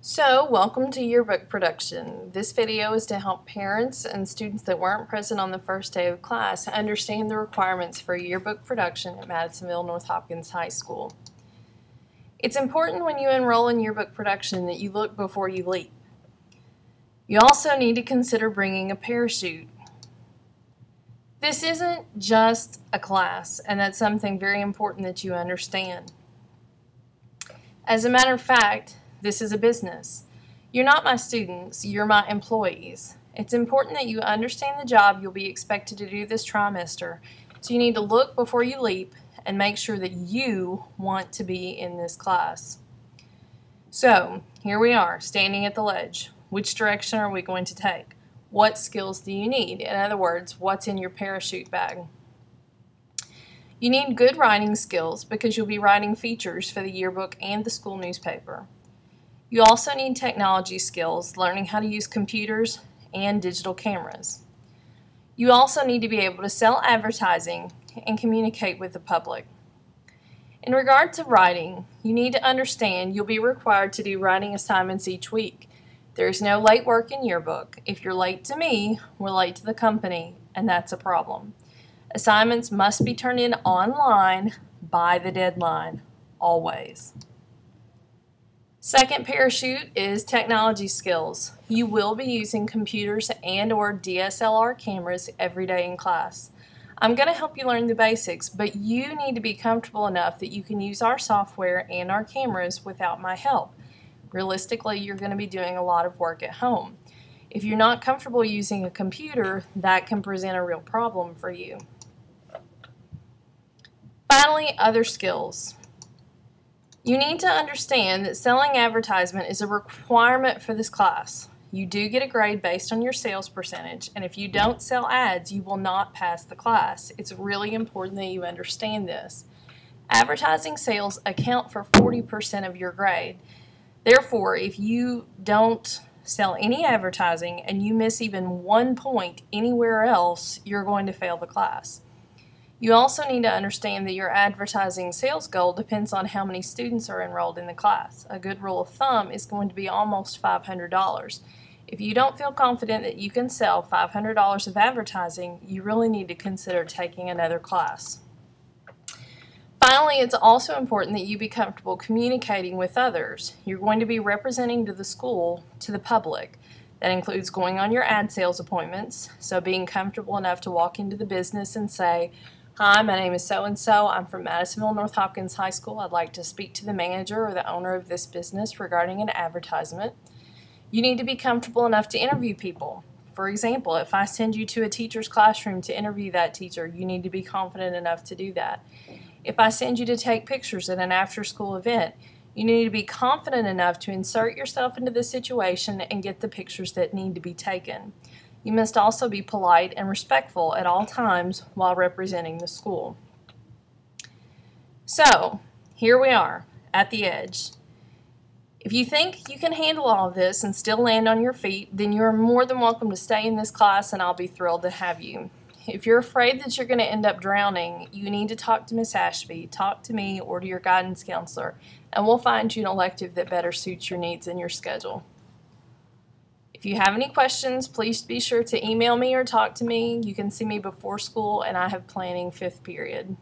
So, welcome to Yearbook Production. This video is to help parents and students that weren't present on the first day of class understand the requirements for yearbook production at Madisonville North Hopkins High School. It's important when you enroll in yearbook production that you look before you leap. You also need to consider bringing a parachute. This isn't just a class, and that's something very important that you understand. As a matter of fact, this is a business. You're not my students, you're my employees. It's important that you understand the job you'll be expected to do this trimester, so you need to look before you leap and make sure that you want to be in this class. So, here we are, standing at the ledge. Which direction are we going to take? What skills do you need? In other words, what's in your parachute bag? You need good writing skills because you'll be writing features for the yearbook and the school newspaper. You also need technology skills, learning how to use computers and digital cameras. You also need to be able to sell advertising and communicate with the public. In regard to writing, you need to understand you'll be required to do writing assignments each week. There is no late work in yearbook. If you're late to me, we're late to the company, and that's a problem. Assignments must be turned in online by the deadline, always. Second parachute is technology skills. You will be using computers and/or DSLR cameras every day in class. I'm going to help you learn the basics, but you need to be comfortable enough that you can use our software and our cameras without my help. Realistically, you're going to be doing a lot of work at home. If you're not comfortable using a computer, that can present a real problem for you. Finally, other skills. You need to understand that selling advertisement is a requirement for this class. You do get a grade based on your sales percentage, and if you don't sell ads, you will not pass the class. It's really important that you understand this. Advertising sales account for 40% of your grade. Therefore, if you don't sell any advertising and you miss even 1 point anywhere else, you're going to fail the class. You also need to understand that your advertising sales goal depends on how many students are enrolled in the class. A good rule of thumb is going to be almost $500. If you don't feel confident that you can sell $500 of advertising, you really need to consider taking another class. Finally, it's also important that you be comfortable communicating with others. You're going to be representing to the school, to the public. That includes going on your ad sales appointments, so being comfortable enough to walk into the business and say, "Hi, my name is so-and-so. I'm from Madisonville North Hopkins High School. I'd like to speak to the manager or the owner of this business regarding an advertisement." You need to be comfortable enough to interview people. For example, if I send you to a teacher's classroom to interview that teacher, you need to be confident enough to do that. If I send you to take pictures at an after-school event, you need to be confident enough to insert yourself into the situation and get the pictures that need to be taken. You must also be polite and respectful at all times while representing the school. So, here we are, at the edge. If you think you can handle all of this and still land on your feet, then you're more than welcome to stay in this class and I'll be thrilled to have you. If you're afraid that you're going to end up drowning, you need to talk to Miss Ashby, talk to me, or to your guidance counselor, and we'll find you an elective that better suits your needs and your schedule. If you have any questions, please be sure to email me or talk to me. You can see me before school, and I have planning 5th period.